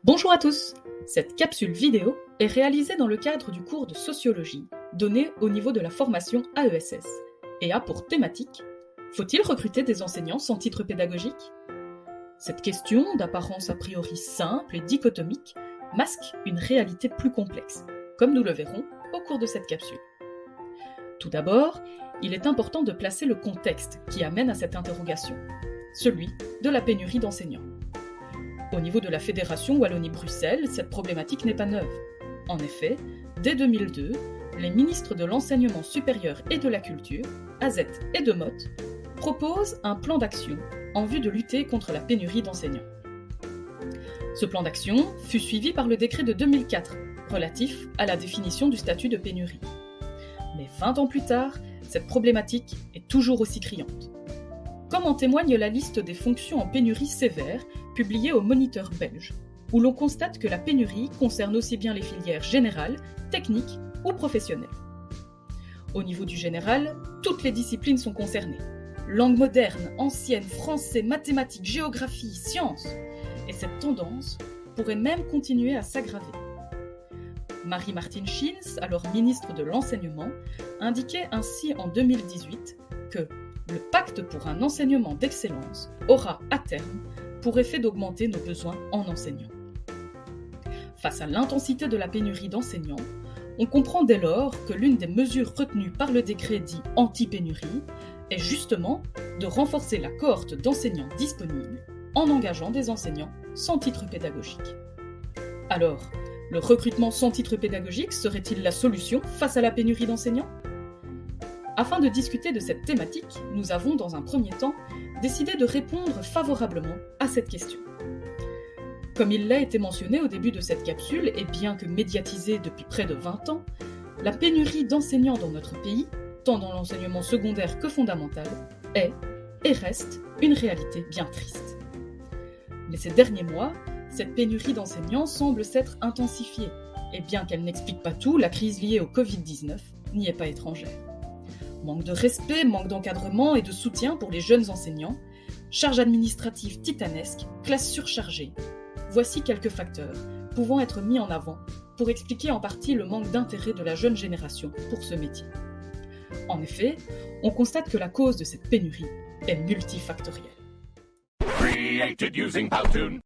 Bonjour à tous! Cette capsule vidéo est réalisée dans le cadre du cours de sociologie donné au niveau de la formation AESS et a pour thématique « Faut-il recruter des enseignants sans titre pédagogique ?» Cette question, d'apparence a priori simple et dichotomique, masque une réalité plus complexe, comme nous le verrons au cours de cette capsule. Tout d'abord, il est important de placer le contexte qui amène à cette interrogation, celui de la pénurie d'enseignants. Au niveau de la Fédération Wallonie-Bruxelles, cette problématique n'est pas neuve. En effet, dès 2002, les ministres de l'Enseignement supérieur et de la Culture, Azet et Demotte, proposent un plan d'action en vue de lutter contre la pénurie d'enseignants. Ce plan d'action fut suivi par le décret de 2004, relatif à la définition du statut de pénurie. Mais 20 ans plus tard, cette problématique est toujours aussi criante. Comme en témoigne la liste des fonctions en pénurie sévère publiée au Moniteur belge, où l'on constate que la pénurie concerne aussi bien les filières générales, techniques ou professionnelles. Au niveau du général, toutes les disciplines sont concernées. Langue moderne, ancienne, français, mathématiques, géographie, sciences. Et cette tendance pourrait même continuer à s'aggraver. Marie-Martine Schins, alors ministre de l'Enseignement, indiquait ainsi en 2018 que le pacte pour un enseignement d'excellence aura, à terme, pour effet d'augmenter nos besoins en enseignants. Face à l'intensité de la pénurie d'enseignants, on comprend dès lors que l'une des mesures retenues par le décret dit anti-pénurie est justement de renforcer la cohorte d'enseignants disponibles en engageant des enseignants sans titre pédagogique. Alors, le recrutement sans titre pédagogique serait-il la solution face à la pénurie d'enseignants ? Afin de discuter de cette thématique, nous avons, dans un premier temps, décidé de répondre favorablement à cette question. Comme il l'a été mentionné au début de cette capsule, et bien que médiatisée depuis près de 20 ans, la pénurie d'enseignants dans notre pays, tant dans l'enseignement secondaire que fondamental, est et reste une réalité bien triste. Mais ces derniers mois, cette pénurie d'enseignants semble s'être intensifiée, et bien qu'elle n'explique pas tout, la crise liée au Covid-19 n'y est pas étrangère. Manque de respect, manque d'encadrement et de soutien pour les jeunes enseignants, charge administrative titanesque, classe surchargée. Voici quelques facteurs pouvant être mis en avant pour expliquer en partie le manque d'intérêt de la jeune génération pour ce métier. En effet, on constate que la cause de cette pénurie est multifactorielle. Created using Powtoon.